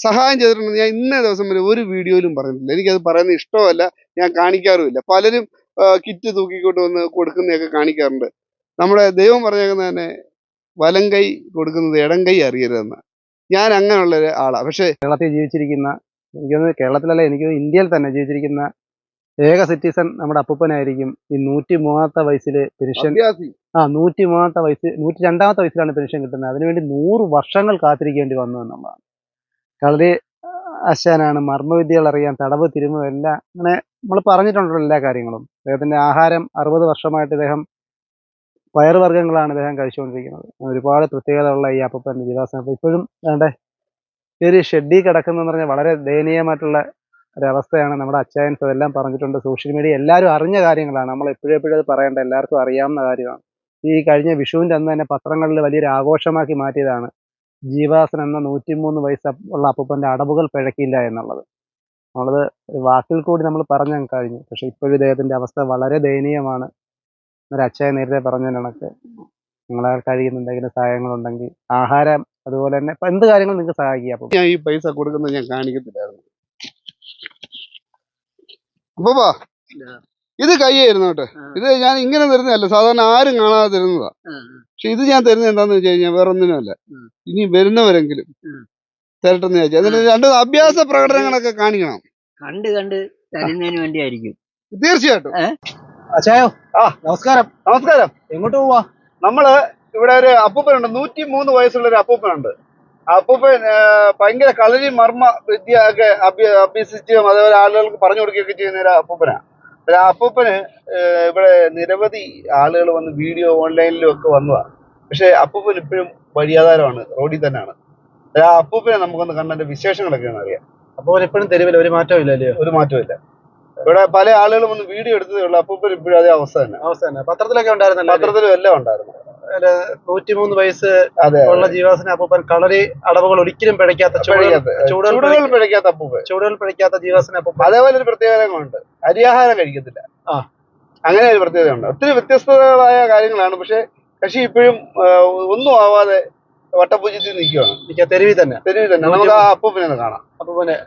സഹായം ചെയ്തിട്ടുണ്ട്. ഞാൻ ഇന്നേ ദിവസം വരെ ഒരു വീഡിയോയിലും പറഞ്ഞിട്ടില്ല. എനിക്കത് പറയുന്നത് ഇഷ്ടമല്ല, ഞാൻ കാണിക്കാറുമില്ല. പലരും കിറ്റ് തൂക്കിക്കൊണ്ട് വന്ന് കൊടുക്കുന്നതൊക്കെ കാണിക്കാറുണ്ട്. നമ്മുടെ ദൈവം പറഞ്ഞേക്കുന്നത് തന്നെ വലം കൈ കൊടുക്കുന്നത് ഇടം കൈ അറിയരുതെന്ന്. ഞാൻ അങ്ങനെയുള്ള ആളാണ്. പക്ഷേ കേരളത്തിൽ ജീവിച്ചിരിക്കുന്ന, എനിക്കൊന്ന് കേരളത്തിലല്ല, എനിക്ക് ഇന്ത്യയിൽ തന്നെ ജീവിച്ചിരിക്കുന്ന ഏക സിറ്റിസൺ നമ്മുടെ അപ്പൂപ്പനായിരിക്കും. ഈ 103ാമത്തെ വയസ്സിൽ പെൻഷൻ, 103ാമത്തെ വയസ്സ്, 102ാമത്തെ വയസ്സിലാണ് പെൻഷൻ കിട്ടുന്നത്. അതിനുവേണ്ടി 100 വർഷങ്ങൾ കാത്തിരിക്കേണ്ടി വന്നു എന്നുള്ളതാണ്. കളരി അശാനാണ്, മർമ്മവിദ്യകൾ അറിയാം, തടവ് തിരുമം എല്ലാം അങ്ങനെ നമ്മൾ പറഞ്ഞിട്ടുണ്ടല്ലോ എല്ലാ കാര്യങ്ങളും. അദ്ദേഹത്തിൻ്റെ ആഹാരം 60 വർഷമായിട്ട് ഇദ്ദേഹം പയറുവർഗ്ഗങ്ങളാണ് ഇദ്ദേഹം കഴിച്ചുകൊണ്ടിരിക്കുന്നത്. ഒരുപാട് പ്രത്യേകതയുള്ള ഈ അപ്പൂപ്പൻ്റെ ജീവിതാവസാനം ഇപ്പോഴും വേണ്ടേ ഒരു ഷെഡിൽ കിടക്കുന്നതെന്ന് പറഞ്ഞാൽ വളരെ ദയനീയമായിട്ടുള്ള ഒരവസ്ഥയാണ്. നമ്മുടെ അച്ചായൻസ് അതെല്ലാം പറഞ്ഞിട്ടുണ്ട്. സോഷ്യൽ മീഡിയ എല്ലാവരും അറിഞ്ഞ കാര്യങ്ങളാണ്. നമ്മൾ എപ്പോഴും അത് പറയേണ്ട, എല്ലാവർക്കും അറിയാവുന്ന കാര്യമാണ്. ഈ കഴിഞ്ഞ വിഷുവിൻ്റെ അന്ന് തന്നെ പത്രങ്ങളിൽ വലിയൊരു ആഘോഷമാക്കി മാറ്റിയതാണ് ജീവാസൻ എന്ന 103 വയസ്സ് ഉള്ള അപ്പൂപ്പൻ്റെ അടവുകൾ പിഴക്കില്ല എന്നുള്ളത്. നമ്മളത് വാക്കിൽ കൂടി നമ്മൾ പറഞ്ഞു കഴിഞ്ഞു. പക്ഷേ ഇപ്പോഴും ഇദ്ദേഹത്തിൻ്റെ അവസ്ഥ വളരെ ദയനീയമാണ്. ഒരു അച്ചായൻ നേരത്തെ പറഞ്ഞ കണക്ക് നിങ്ങളാൽ കഴിയുന്ന എന്തെങ്കിലും സഹായങ്ങളുണ്ടെങ്കിൽ ആഹാരം, അതുപോലെ തന്നെ ഇപ്പം എന്ത് കാര്യങ്ങളും നിങ്ങൾക്ക് സഹായിക്കുക. അപ്പം ഞാൻ ഈ പൈസ കൊടുക്കുന്നത് ഞാൻ കാണിക്കത്തില്ലായിരുന്നു. അപ്പൂപ്പാ, ഇത് കൈയായിരുന്നു കേട്ടോ. ഇത് ഞാൻ ഇങ്ങനെ തരുന്നതല്ല, സാധാരണ ആരും കാണാതെ തരുന്നതാ. പക്ഷെ ഇത് ഞാൻ തരുന്നത് എന്താന്ന് വെച്ച് കഴിഞ്ഞാൽ വേറെ ഒന്നിനുമല്ല, ഇനി വരുന്നവരെങ്കിലും തരട്ടെന്ന് ചോദിച്ചാൽ അതിന് രണ്ട് അഭ്യാസ പ്രകടനങ്ങളൊക്കെ കാണിക്കണം. കണ്ട് തരുന്നതിന് വേണ്ടിയായിരിക്കും. തീർച്ചയായിട്ടും. അച്ചായോ, നമസ്കാരം. നമസ്കാരം. എങ്ങോട്ട് പോവാ? നമ്മള് ഇവിടെ ഒരു അപ്പൂപ്പനുണ്ട്, 103 വയസ്സുള്ള ഒരു അപ്പൂപ്പനുണ്ട്. അപ്പൂപ്പൻ ഭയങ്കര കളരി മർമ്മ വിദ്യ ഒക്കെ അഭ്യസിച്ചും അതേപോലെ ആളുകൾക്ക് പറഞ്ഞു കൊടുക്കുകയൊക്കെ ചെയ്യുന്ന ഒരു അപ്പൂപ്പനാണ്. ആ അപ്പൂപ്പന് ഇവിടെ നിരവധി ആളുകൾ വന്ന് വീഡിയോ ഓൺലൈനിലും ഒക്കെ വന്നതാണ്. പക്ഷെ അപ്പൂപ്പൻ ഇപ്പോഴും വഴിയാധാരമാണ്, റോഡിൽ തന്നെയാണ്. ആ അപ്പൂപ്പനെ നമുക്കൊന്ന് കണ്ടതിന്റെ വിശേഷങ്ങളൊക്കെ ഒന്ന് അറിയാം. അപ്പൂപ്പൻ ഇപ്പോഴും തെരുവില്ല, ഒരു മാറ്റവും ഇല്ലല്ലോ? ഒരു മാറ്റവും ഇല്ല. ഇവിടെ പല ആളുകളും വന്ന് വീഡിയോ എടുത്തതേ ഉള്ളൂ. അപ്പൂപ്പൻ ഇപ്പോഴും അതേ അവസ്ഥ തന്നെ. പത്രത്തിലൊക്കെ ഉണ്ടായിരുന്നല്ലോ? പത്രത്തിലും എല്ലാം ഉണ്ടായിരുന്നു. 103 വയസ്സ് ഉള്ള ജീവാസന അപ്പൂപ്പൻ, കളരി അടവുകൾ ഒരിക്കലും പിഴയ്ക്കാത്ത, ചൂടുകൾ പിഴയ്ക്കാത്ത അപ്പൂപ്പൻ, ചൂടുകൾ പിഴയ്ക്കാത്ത ജീവാസന അപ്പൂപ്പൻ. അതേപോലെ ഒരു പ്രത്യേകതകളുണ്ട്, അരിയാഹാരം കഴിക്കത്തില്ല. അങ്ങനെ ഒരു പ്രത്യേകതയുണ്ട്. ഒത്തിരി വ്യത്യസ്തങ്ങളായ കാര്യങ്ങളാണ്. പക്ഷെ കക്ഷി ഇപ്പോഴും ഒന്നും ആവാതെ വട്ടപൂജ്യത്തിൽ നിൽക്കുകയാണ്. തെരുവിൽ തന്നെ. നമുക്ക് ആ അപ്പൂപ്പനെ കാണാം. അപ്പൂപ്പനെ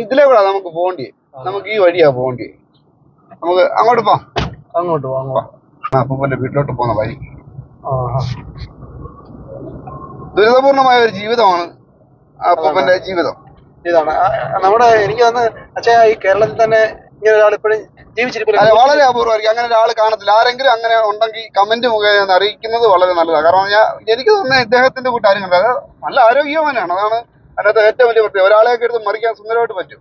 ഇതിലെ കൂടാ നമുക്ക് പോകേണ്ടി. നമുക്ക് ഈ വഴിയാ പോകേണ്ടി. നമുക്ക് അങ്ങോട്ട് പോവാം. അങ്ങോട്ട് പോവാം. അപ്പൂപ്പന്റെ വീട്ടിലോട്ട് പോകുന്ന വഴി. ദുരിതപൂർണമായ ഒരു ജീവിതമാണ് അപ്പൂപ്പന്റെ ജീവിതം. ഇതാണ് നമ്മുടെ, എനിക്ക് തോന്നുന്നു അച്ഛാ, ഈ കേരളത്തിൽ തന്നെ ഇങ്ങനെ ഒരാൾ ഇപ്പോഴും ജീവിച്ചിരിക്കില്ല. വളരെ അപൂർവമായിരിക്കും. അങ്ങനെ ഒരാൾ കാണത്തില്ല. ആരെങ്കിലും അങ്ങനെ ഉണ്ടെങ്കിൽ കമന്റ് മുഖേന അറിയിക്കുന്നത് വളരെ നല്ലതാണ്. കാരണം എനിക്ക് തോന്നുന്നത് ഇദ്ദേഹത്തിന്റെ കൂട്ടാരും കണ്ടത് നല്ല ആരോഗ്യവാനാണ്. അതാണ് അതിനകത്ത് ഏറ്റവും വലിയ പ്രത്യേകത. ഒരാളെയൊക്കെ എടുത്ത് മറിക്കാൻ സുന്ദരമായിട്ട് പറ്റും.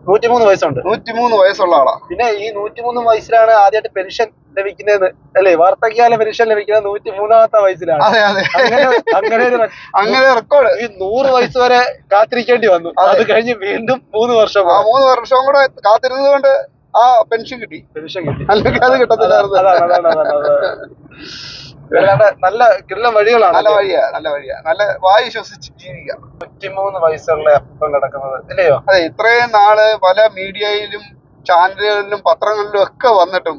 103 വയസ്സുണ്ട്. 103 വയസ്സുള്ള ആളാ. പിന്നെ ഈ 103 വയസ്സിലാണ് ആദ്യമായിട്ട് പെൻഷൻ ലഭിക്കുന്നത് അല്ലേ? വാർദ്ധക്യകാല പെൻഷൻ ലഭിക്കുന്നത് 103ാമത്തെ വയസ്സിലാണ്. അതെ. അങ്ങനെ റെക്കോർഡ്. ഈ 100 വയസ്സ് വരെ കാത്തിരിക്കേണ്ടി വന്നു. അത് കഴിഞ്ഞ് വീണ്ടും 3 വർഷം. 3 വർഷം കൂടെ കാത്തിരുന്നത് കൊണ്ട് ആ പെൻഷൻ കിട്ടി. അല്ലെങ്കിൽ അത് കിട്ടത്തില്ലായിരുന്നു. നല്ല കിടലൻ വഴികളാണ്. നല്ല വഴിയാ. നല്ല വായു ശ്വസിച്ച് ജീവിക്കാം. 103 വയസ്സുള്ള അപ്പൂപ്പൻ കിടക്കുന്നത് അല്ലയോ? അതെ. ഇത്രയും നാള് പല മീഡിയയിലും ചാനലുകളിലും പത്രങ്ങളിലും ഒക്കെ വന്നിട്ടും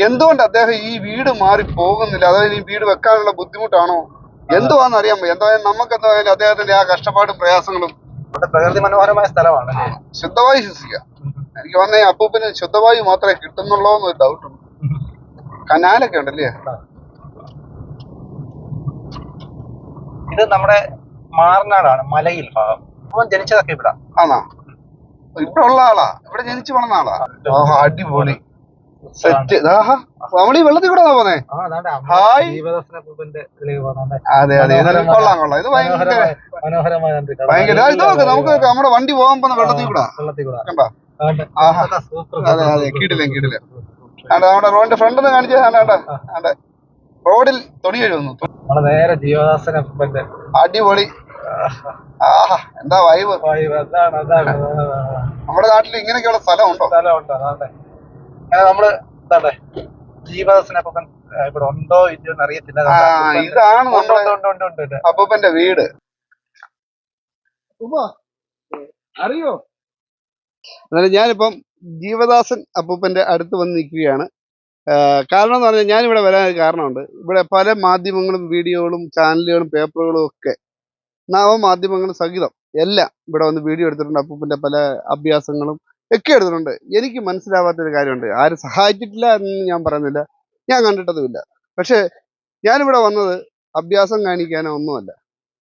എന്തുകൊണ്ട് അദ്ദേഹം ഈ വീട് മാറി പോകുന്നില്ല? അതായത് ഈ വീട് വെക്കാനുള്ള ബുദ്ധിമുട്ടാണോ എന്തുവാന്ന് അറിയാൻ പോയി. എന്തായാലും നമുക്ക് എന്തായാലും അദ്ദേഹത്തിന്റെ ആ കഷ്ടപ്പാടും പ്രയാസങ്ങളും. പ്രകൃതി മനോഹരമായ സ്ഥലമാണ്. ശുദ്ധവായു ശ്വസിക്കാം. എനിക്ക് വന്ന അപ്പൂപ്പന് ശുദ്ധവായു മാത്രമേ കിട്ടുന്നുള്ളൂ എന്നൊരു ഡൗട്ടുണ്ട്. കനാലൊക്കെ ഉണ്ടല്ലേ? ഇത് നമ്മുടെ മാറനാടാണ്, മലയിൽ ഭാഗം. അപ്പൊ ജനിച്ചതൊക്കെ ഇവിടെ ആണോ? ഇവിടെ ഉള്ള ആളാ? ഇവിടെ ജനിച്ചു വളർന്ന ആളാ? അടിപൊളി സെറ്റ്. നമ്മളീ വെള്ളത്തിൽ കൂടെ പോന്നേ. ഹായ്. അതെ. കൊള്ളാം. ഇത് ഭയങ്കര ഇത് നോക്ക്. നമുക്ക് നമ്മുടെ വണ്ടി പോകാൻ പോകുന്ന വെള്ളത്തിൽ കൂടാ. കണ്ടോ? അതെ. കിടിലൻ. നമ്മുടെ റോഡിന്റെ ഫ്രണ്ട് ഒന്ന് കാണിച്ചാ റോഡിൽ തൊടി എഴുതുന്നു. നേരെ ജീവദാസന അടിപൊളി. എന്താ വൈബ്. നമ്മുടെ നാട്ടിൽ ഇങ്ങനെയൊക്കെയുള്ള സ്ഥലമുണ്ടോ? നമ്മള് ജീവദാസന അപ്പൂപ്പൻ ഇവിടെ ഉണ്ടോ ഇല്ലയോന്ന് അറിയത്തില്ല. ഇതാണ് അപ്പൂപ്പന്റെ വീട്. അറിയോ? എന്നാലും ഞാനിപ്പം ജീവദാസൻ അപ്പൂപ്പന്റെ അടുത്ത് വന്ന് നിൽക്കുകയാണ്. കാരണം എന്ന് പറഞ്ഞാൽ ഞാനിവിടെ വരാൻ ഒരു കാരണമുണ്ട്. ഇവിടെ പല മാധ്യമങ്ങളും വീഡിയോകളും ചാനലുകളും പേപ്പറുകളും ഒക്കെ നവമാധ്യമങ്ങളും സഹിതം എല്ലാം ഇവിടെ വന്ന് വീഡിയോ എടുത്തിട്ടുണ്ട്. അപ്പൂപ്പന്റെ പല അഭ്യാസങ്ങളും ഒക്കെ എടുത്തിട്ടുണ്ട്. എനിക്ക് മനസ്സിലാവാത്തൊരു കാര്യമുണ്ട്. ആരും സഹായിച്ചിട്ടില്ല എന്ന് ഞാൻ പറയുന്നില്ല, ഞാൻ കണ്ടിട്ടതുമില്ല. പക്ഷെ ഞാനിവിടെ വന്നത് അഭ്യാസം കാണിക്കാനോ ഒന്നുമല്ല.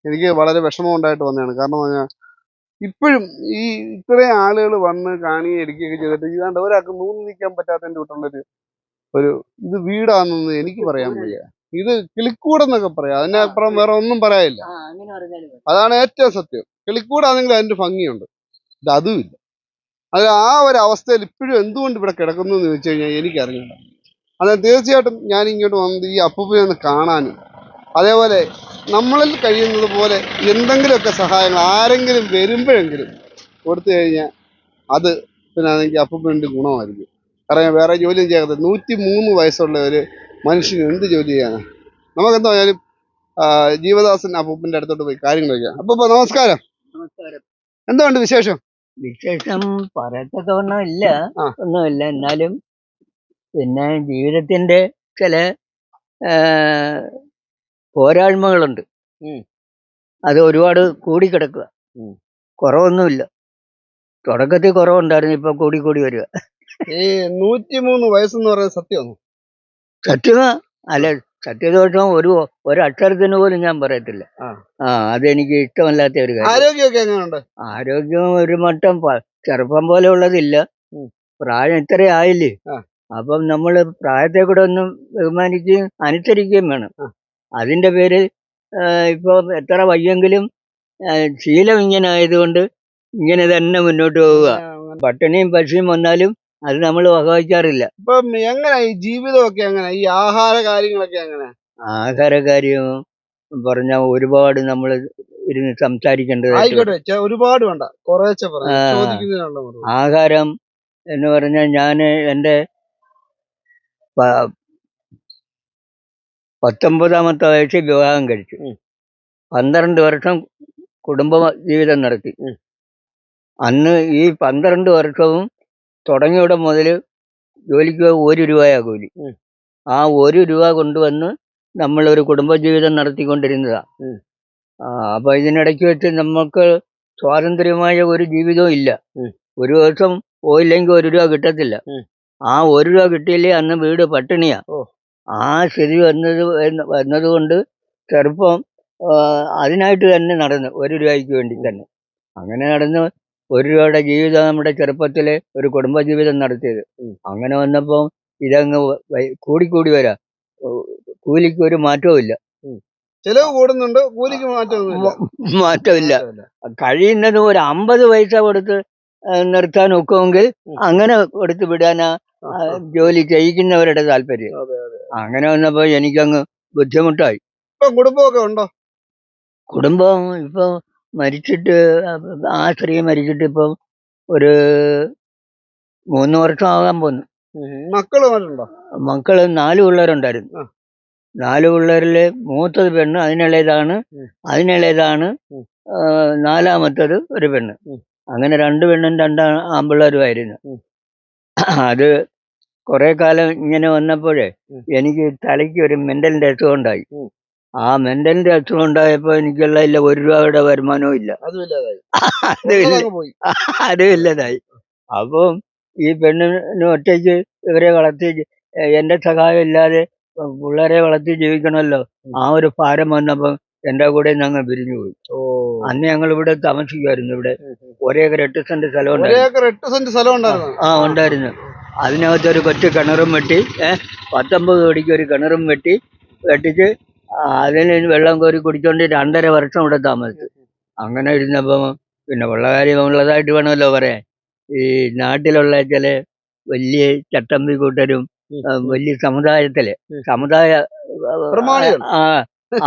എനിക്ക് വളരെ വിഷമം ഉണ്ടായിട്ട് വന്നതാണ്. കാരണം പറഞ്ഞാൽ ഇപ്പോഴും ഈ ഇത്രയും ആളുകൾ വന്ന് കാണുകയും എടുക്കുകയൊക്കെ ചെയ്തിട്ട് ഇതാണ്ട് ഒരാൾക്ക് നൂന്ന് നിൽക്കാൻ പറ്റാത്തതിന്റെ കൂട്ടുള്ളൊരു ഒരു ഇത് വീടാണെന്ന് എനിക്ക് പറയാൻ വയ്യ. ഇത് കിളിക്കൂടെന്നൊക്കെ പറയാം, അതിനപ്പുറം വേറെ ഒന്നും പറയാനില്ല. അങ്ങനെ പറഞ്ഞാലും മതി. അതാണ് ഏറ്റവും സത്യം. കിളിക്കൂടാണെങ്കിൽ അതിന്റെ ഭംഗിയുണ്ട്, ഇത് അതുമില്ല. അത് ആ ഒരു അവസ്ഥയിൽ ഇപ്പോഴും എന്തുകൊണ്ട് ഇവിടെ കിടക്കുന്നു എന്ന് ചോദിച്ചു കഴിഞ്ഞാൽ എനിക്കറിയില്ല. അത് തീർച്ചയായിട്ടും ഞാൻ ഇങ്ങോട്ട് വന്നത് ഈ അപ്പൂപ്പനെ ഒന്ന് കാണാനും അതേപോലെ നമ്മളിൽ കഴിയുന്നത് പോലെ എന്തെങ്കിലുമൊക്കെ സഹായങ്ങൾ ആരെങ്കിലും വരുമ്പോഴെങ്കിലും കൊടുത്തു കഴിഞ്ഞാൽ അത് പിന്നെ അതെനിക്ക് അപ്പൂപ്പൻ്റെ ഗുണമായിരിക്കും. കാരണം വേറെ ജോലിയും ചെയ്യാതെ 103 വയസ്സുള്ള ഒരു മനുഷ്യന് എന്ത് ജോലി ചെയ്യാനാണ്? നമുക്കെന്താ പറഞ്ഞാലും ജീവദാസൻ അപ്പൂപ്പൻ്റെ അടുത്തോട്ട് പോയി കാര്യങ്ങൾ വയ്ക്കാം. അപ്പൂപ്പ നമസ്കാരം. നമസ്കാരം. എന്തുകൊണ്ട് വിശേഷം? വിശേഷം പറയത്തക്കവണ്ണം ഇല്ല, ആ. ഒന്നുമില്ല. എന്നാലും പിന്നെ ജീവിതത്തിന്റെ ചില പോരായ്മകളുണ്ട്. ഉം. അത് ഒരുപാട് കൂടിക്കിടക്കുക. ഉം. കുറവൊന്നുമില്ല. തുടക്കത്തിൽ കുറവുണ്ടായിരുന്നു, ഇപ്പൊ കൂടി കൂടി വരിക. ഈ 103 വയസ്സെന്ന് പറയുന്നത് സത്യമാണ്. സത്യമാ അല്ല, സത്യദോഷം ഒരു അക്ഷരത്തിന് പോലും ഞാൻ പറയത്തില്ല. അതെനിക്ക് ഇഷ്ടമല്ലാത്ത ഒരു കാര്യം. ആരോഗ്യമൊക്കെ എങ്ങനെയുണ്ട്? ആരോഗ്യം ഒരു മട്ടം ചെറുപ്പം പോലെ ഉള്ളതില്ല. പ്രായം ഇത്ര ആയില്ലേ, അപ്പം നമ്മള് പ്രായത്തെ കൂടെ ഒന്നും ബഹുമാനിക്കുകയും അനുസരിക്കുകയും വേണം. അതിന്റെ പേര് ഇപ്പൊ എത്ര വയ്യെങ്കിലും ശീലം ഇങ്ങനെ ആയതുകൊണ്ട് ഇങ്ങനെ തന്നെ മുന്നോട്ട് പോവുക. പട്ടിണിയും പശിയും വന്നാലും അത് നമ്മൾ വകവയ്ക്കാറില്ല. ഇപ്പം എങ്ങനെ ഈ ജീവിതമൊക്കെ എങ്ങനെ, ഈ ആഹാര കാര്യങ്ങളൊക്കെ എങ്ങനെ? ആഹാരകാര്യം പറഞ്ഞാൽ ഒരുപാട് നമ്മൾ ഇരുന്ന് സംസാരിക്കേണ്ടത്. ആയിക്കോട്ടെ, ഒരുപാട് വേണ്ട, കുറേശ്ശെ ചോദിക്കുന്നതിനുള്ള മറുപടി. ആഹാരം എന്ന് പറഞ്ഞാൽ ഞാൻ എൻ്റെ 19ാമത്തെ വയസ്സിൽ വിവാഹം കഴിച്ചു. 12 വർഷം കുടുംബ ജീവിതം നടത്തി. അന്ന് ഈ 12 വർഷവും തുടങ്ങിയുടെ മുതൽ ജോലിക്ക് 1 രൂപയാ കൂലി. ആ 1 രൂപ കൊണ്ടുവന്ന് നമ്മളൊരു കുടുംബജീവിതം നടത്തിക്കൊണ്ടിരുന്നതാ. അപ്പൊ ഇതിനിടയ്ക്ക് വെച്ച് നമുക്ക് സ്വാതന്ത്ര്യമായ ഒരു ജീവിതവും ഇല്ല. ഒരു ദിവസം പോയില്ലെങ്കിൽ 1 രൂപ കിട്ടത്തില്ല. ആ 1 രൂപ കിട്ടിയില്ലേ അന്ന് വീട് പട്ടിണിയാ. ആ സ്ഥിതി വന്നത് കൊണ്ട് ചെറുപ്പം അതിനായിട്ട് തന്നെ നടന്നു, 1 രൂപയ്ക്ക് വേണ്ടി തന്നെ. അങ്ങനെ നടന്ന് 1 രൂപയുടെ ജീവിതം നമ്മുടെ ചെറുപ്പത്തിലെ ഒരു കുടുംബജീവിതം നടത്തിയത്. അങ്ങനെ വന്നപ്പോൾ ഇതങ്ങ് കൂടിക്കൂടി വരാ. കൂലിക്ക് ഒരു മാറ്റവും ഇല്ല. ചെലവ് കൂടുന്നുണ്ട്, കൂലിക്ക് മാറ്റമില്ല. കഴിയുന്നത് ഒരു 50 പൈസ കൊടുത്ത് നിർത്താൻ ഒക്കുമെങ്കിൽ അങ്ങനെ കൊടുത്ത് വിടാനാ ജോലി ചെയ്യിക്കുന്നവരുടെ താല്പര്യം. അങ്ങനെ വന്നപ്പോ എനിക്കങ്ങ് ബുദ്ധിമുട്ടായി. കുടുംബമൊക്കെ ഉണ്ടോ? കുടുംബം ഇപ്പൊ മരിച്ചിട്ട്, ആ സ്ത്രീ മരിച്ചിട്ട് ഇപ്പം ഒരു 3 വർഷം ആകാൻ പോന്നു. മക്കളുണ്ടോ? മക്കള് 4 പിള്ളേരുണ്ടായിരുന്നു. 4 പിള്ളേരില് മൂത്തത് പെണ്ണ്, അതിനുള്ളതാണ് 4ാമത്തത് ഒരു പെണ്ണ്. അങ്ങനെ 2 പെണ്ണും 2 ആൺപിള്ളേരുമായിരുന്നു. അത് കുറെ കാലം ഇങ്ങനെ വന്നപ്പോഴേ എനിക്ക് തലയ്ക്ക് ഒരു മെന്റലിന്റെ അസുഖം ഉണ്ടായി. ആ മെന്റലിന്റെ അസുഖം ഉണ്ടായപ്പോ എനിക്കുള്ള 1 രൂപയുടെ വരുമാനവും ഇല്ല. അതും ഇല്ലതായി. അപ്പം ഈ പെണ്ണിന് ഒറ്റയ്ക്ക് ഇവരെ വളർത്തി, എന്റെ സഹായം ഇല്ലാതെ പിള്ളേരെ വളർത്തി ജീവിക്കണമല്ലോ. ആ ഒരു ഭാരം വന്നപ്പം എന്റെ കൂടെ ഞങ്ങൾ പിരിഞ്ഞു പോയി. അന്ന് ഞങ്ങൾ ഇവിടെ താമസിക്കുമായിരുന്നു. ഇവിടെ 1 ഏക്കർ 8 സെന്റ് സ്ഥലം ഉണ്ടായിരുന്നു. ഉണ്ടായിരുന്നു. അതിനകത്തൊരു കൊച്ചു കിണറും വെട്ടി, 19 കോടിക്ക് ഒരു കിണറും വെട്ടിച്ച് അതിന് വെള്ളം കോരി കുടിച്ചോണ്ട് 2.5 വർഷം ഇവിടെ താമസിച്ചു. അങ്ങനെ ഇരുന്നപ്പം പിന്നെ ഉള്ള കാര്യം ഉള്ളതായിട്ട് വേണമല്ലോ പറയാൻ. ഈ നാട്ടിലുള്ള ചില വലിയ ചട്ടമ്പി കൂട്ടരും വലിയ സമുദായ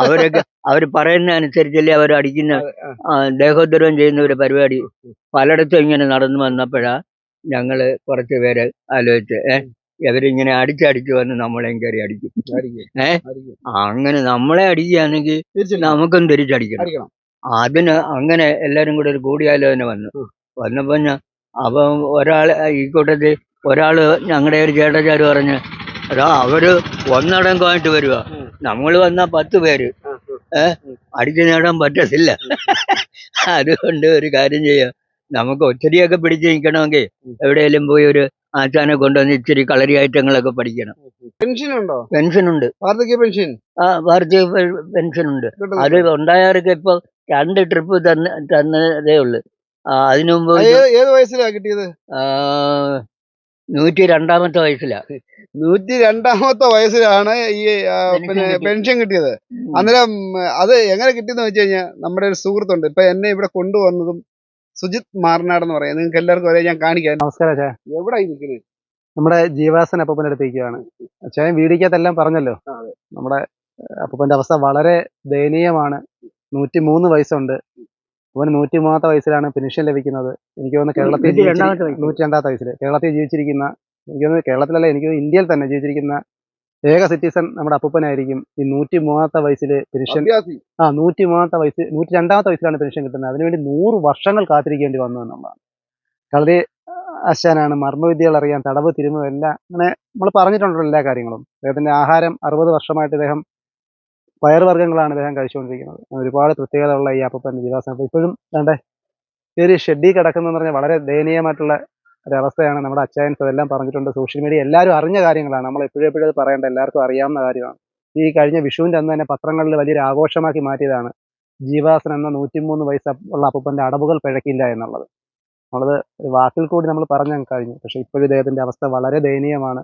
അവരൊക്കെ അവർ പറയുന്ന അനുസരിച്ചല്ലേ അവർ അടിക്കുന്ന ദേഹോദ്രവം ചെയ്യുന്ന ഒരു പരിപാടി പലയിടത്തും ഇങ്ങനെ നടന്നു വന്നപ്പോഴാ ഞങ്ങള് കുറച്ച് പേര് ആലോചിച്ച് ഇവരിങ്ങനെ അടിച്ചടിച്ച് വന്ന് നമ്മളെയും കയറി അടിക്കും. അങ്ങനെ നമ്മളെ അടിക്കുകയാണെങ്കിൽ നമുക്കും തിരിച്ചടിക്കണം. അതിന് അങ്ങനെ എല്ലാരും കൂടെ ഒരു കൂടിയാലോചന വന്നപ്പോ അപ്പം ഈ കൂട്ടത്തിൽ ഒരാള് ഞങ്ങളുടെ ഒരു ചേട്ടച്ചാര് പറഞ്ഞ്, അവര് ഒന്നടങ്കമായിട്ട് വരുക, നമ്മൾ വന്നാ 10 പേര്, അടിച്ചു നേടാൻ പറ്റത്തില്ല. അതുകൊണ്ട് ഒരു കാര്യം ചെയ്യാം, നമുക്ക് ഒത്തിരിയൊക്കെ പിടിച്ചു നിൽക്കണമെങ്കിൽ എവിടെയെങ്കിലും പോയി ഒരു ആശാനെ കൊണ്ടുവന്ന് ഇച്ചിരി കളരി ഐറ്റങ്ങളൊക്കെ പഠിക്കണം. പെൻഷൻ ഉണ്ടോ? പെൻഷനുണ്ട്. വാർദ്ധക്യ പെൻഷൻ വാർഷിക പെൻഷനുണ്ട്. അത് ഉണ്ടായവർക്ക് ഇപ്പൊ 2 ട്രിപ്പ് തന്നതേ ഉള്ളു. അതിനു മുമ്പ് ഏത് വയസ്സിലാ കിട്ടിയത്? 102ാമത്തെ വയസ്സിലാ. 102ാമത്തെ വയസ്സിലാണ് ഈ പിന്നെ പെൻഷൻ കിട്ടിയത്. അന്നേരം അത് എങ്ങനെ കിട്ടിയെന്ന് വെച്ച് കഴിഞ്ഞാൽ നമ്മുടെ ഒരു സുഹൃത്തുണ്ട്, ഇപ്പൊ എന്നെ ഇവിടെ കൊണ്ടുവന്നതും സുജിത് മാർനാട് എന്ന് പറയാം. നിങ്ങൾക്ക് എല്ലാവർക്കും അറിയാം, ഞാൻ കാണിക്കാം. നമസ്കാരം അച്ഛാ. എവിടെ നിൽക്കുന്നത്? നമ്മുടെ ജീവാസൻ അപ്പൂപ്പൻ്റെ അടുത്തേക്കാണ്. അച്ഛൻ വീടിക്കകത്തെല്ലാം പറഞ്ഞല്ലോ. നമ്മുടെ അപ്പൂപ്പൻ്റെ അവസ്ഥ വളരെ ദയനീയമാണ്. 103 വയസ്സുണ്ട്. അവന് 103ാമത്തെ വയസ്സിലാണ് പെൻഷൻ ലഭിക്കുന്നത്. എനിക്ക് തോന്നുന്നു കേരളത്തിൽ 102ാമത്തെ വയസ്സിൽ കേരളത്തിൽ ജീവിച്ചിരിക്കുന്ന, എനിക്ക് തോന്നുന്നു കേരളത്തിലല്ല, എനിക്ക് ഇന്ത്യയിൽ തന്നെ ജീവിച്ചിരിക്കുന്ന ഏക സിറ്റിസൺ നമ്മുടെ അപ്പൂപ്പനായിരിക്കും. ഈ 103ാമത്തെ വയസ്സിൽ പെൻഷൻ 103ാമത്തെ വയസ്സ് 102ാമത്തെ വയസ്സിലാണ് പെൻഷൻ കിട്ടുന്നത്. അതിനുവേണ്ടി 100 വർഷങ്ങൾ കാത്തിരിക്കേണ്ടി വന്നു എന്നുള്ളതാണ്. കളരി ആശാനാണ്, മർമ്മവിദ്യകൾ അറിയാം, തടവ് തിരുമു എല്ലാം അങ്ങനെ നമ്മൾ പറഞ്ഞിട്ടുണ്ടല്ലോ എല്ലാ കാര്യങ്ങളും. അദ്ദേഹത്തിന്റെ ആഹാരം 60 വർഷമായിട്ട് ഇദ്ദേഹം പയറുവർഗ്ഗങ്ങളാണ് ഇദ്ദേഹം കഴിച്ചുകൊണ്ടിരിക്കുന്നത്. ഒരുപാട് പ്രത്യേകതയുള്ള ഈ അപ്പൂപ്പൻ്റെ ജീവാസനം ഇപ്പോഴും വേണ്ടേ ഒരു ഷെഡിൽ കിടക്കുന്നതെന്ന് പറഞ്ഞാൽ വളരെ ദയനീയമായിട്ടുള്ള ഒരവസ്ഥയാണ്. നമ്മുടെ അച്ചായൻസ് അതെല്ലാം പറഞ്ഞിട്ടുണ്ട്. സോഷ്യൽ മീഡിയ എല്ലാവരും അറിഞ്ഞ കാര്യങ്ങളാണ്. നമ്മൾ എപ്പോഴും അത് പറയേണ്ട, എല്ലാവർക്കും അറിയാവുന്ന കാര്യമാണ്. ഈ കഴിഞ്ഞ വിഷുവിൻ്റെ അന്ന് തന്നെ പത്രങ്ങളിൽ വലിയൊരു ആഘോഷമാക്കി മാറ്റിയതാണ് ജീവാസൻ എന്ന 103 വയസ്സുള്ള അപ്പൂപ്പൻ്റെ അടവുകൾ പിഴക്കില്ല എന്നുള്ളത്. നമ്മളത് വാക്കിൽ കൂടി നമ്മൾ പറഞ്ഞു കഴിഞ്ഞു. പക്ഷേ ഇപ്പോഴും ഇദ്ദേഹത്തിൻ്റെ അവസ്ഥ വളരെ ദയനീയമാണ്.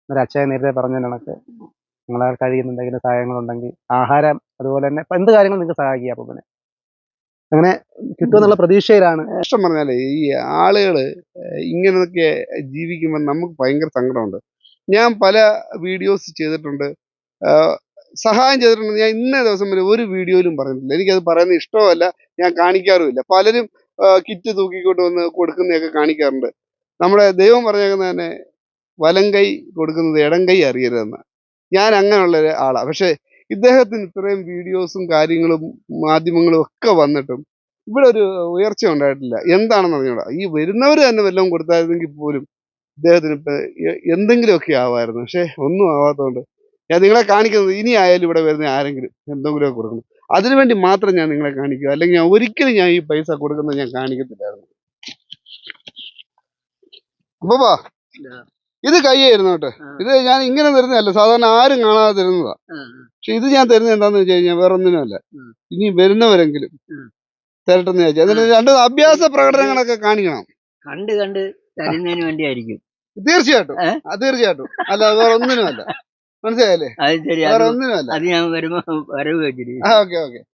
ഒരു അച്ചായൻ നേരത്തെ പറഞ്ഞ കണക്ക് നിങ്ങളാൽ കഴിയുന്ന എന്തെങ്കിലും സഹായങ്ങളുണ്ടെങ്കിൽ ആഹാരം, അതുപോലെ തന്നെ ഇപ്പം എന്ത് കാര്യങ്ങളും നിങ്ങൾക്ക് സഹായിക്കുക അപ്പൂപ്പനെ. അങ്ങനെ കിട്ടുമെന്നുള്ള പ്രതീക്ഷയിലാണ്. ഇഷ്ടം പറഞ്ഞാലേ ഈ ആളുകള് ഇങ്ങനെയൊക്കെ ജീവിക്കുമ്പോൾ നമുക്ക് ഭയങ്കര സങ്കടമുണ്ട്. ഞാൻ പല വീഡിയോസ് ചെയ്തിട്ടുണ്ട്, സഹായം ചെയ്തിട്ടുണ്ട്. ഞാൻ ഇന്ന ദിവസം വരെ ഒരു വീഡിയോയിലും പറഞ്ഞിട്ടില്ല. എനിക്കത് പറയുന്നത് ഇഷ്ടമല്ല, ഞാൻ കാണിക്കാറുമില്ല. പലരും കിറ്റ് തൂക്കിക്കൊണ്ട് വന്ന് കൊടുക്കുന്നതൊക്കെ കാണിക്കാറുണ്ട്. നമ്മുടെ ദൈവം പറഞ്ഞേക്കുന്നത് തന്നെ വലം കൈ കൊടുക്കുന്നത് ഇടം കൈ അറിയരുതെന്ന്. ഞാൻ അങ്ങനെയുള്ള ആളാണ്. പക്ഷെ ഇദ്ദേഹത്തിന് ഇത്രയും വീഡിയോസും കാര്യങ്ങളും മാധ്യമങ്ങളും ഒക്കെ വന്നിട്ടും ഇവിടെ ഒരു ഉയർച്ച ഉണ്ടായിട്ടില്ല. എന്താണെന്ന് അറിഞ്ഞൂടാ. ഈ വരുന്നവർ തന്നെ വല്ലതും കൊടുത്തായിരുന്നെങ്കിൽ പോലും ഇദ്ദേഹത്തിന് ഇപ്പൊ എന്തെങ്കിലുമൊക്കെ ആവായിരുന്നു. പക്ഷെ ഒന്നും ആവാത്തതുകൊണ്ട് ഞാൻ നിങ്ങളെ കാണിക്കുന്നത്, ഇനി ആയാലും ഇവിടെ വരുന്ന ആരെങ്കിലും എന്തെങ്കിലുമൊക്കെ കൊടുക്കണം, അതിനുവേണ്ടി മാത്രം ഞാൻ നിങ്ങളെ കാണിക്കുക. അല്ലെങ്കിൽ ഞാൻ ഒരിക്കലും ഞാൻ ഈ പൈസ കൊടുക്കുന്നത് ഞാൻ കാണിക്കത്തില്ലായിരുന്നു. അപ്പൊ ഇത് കൈയായിരുന്നു കേട്ടോ. ഇത് ഞാൻ ഇങ്ങനെ തരുന്നതല്ല, സാധാരണ ആരും കാണാതെ തരുന്നതാ. പക്ഷെ ഇത് ഞാൻ തരുന്നത് എന്താന്ന് വെച്ച് കഴിഞ്ഞാൽ വേറെ ഒന്നിനുമല്ല, ഇനി വരുന്നവരെങ്കിലും തരട്ടെന്ന് ചോദിച്ചാൽ അതിന് 2 അഭ്യാസ പ്രകടനങ്ങളൊക്കെ കാണിക്കണം. കണ്ട് തരുന്നതിന് വേണ്ടിയായിരിക്കും. തീർച്ചയായിട്ടും തീർച്ചയായിട്ടും. അല്ല വേറെ ഒന്നിനുമല്ല, മനസ്സിലായല്ലേ? അത് ശരി. വേറെ ഒന്നിനുമല്ല. അത് ഞാൻ വരുമ്പോ വരവ് വെച്ചിരിക്കും. ഓക്കെ.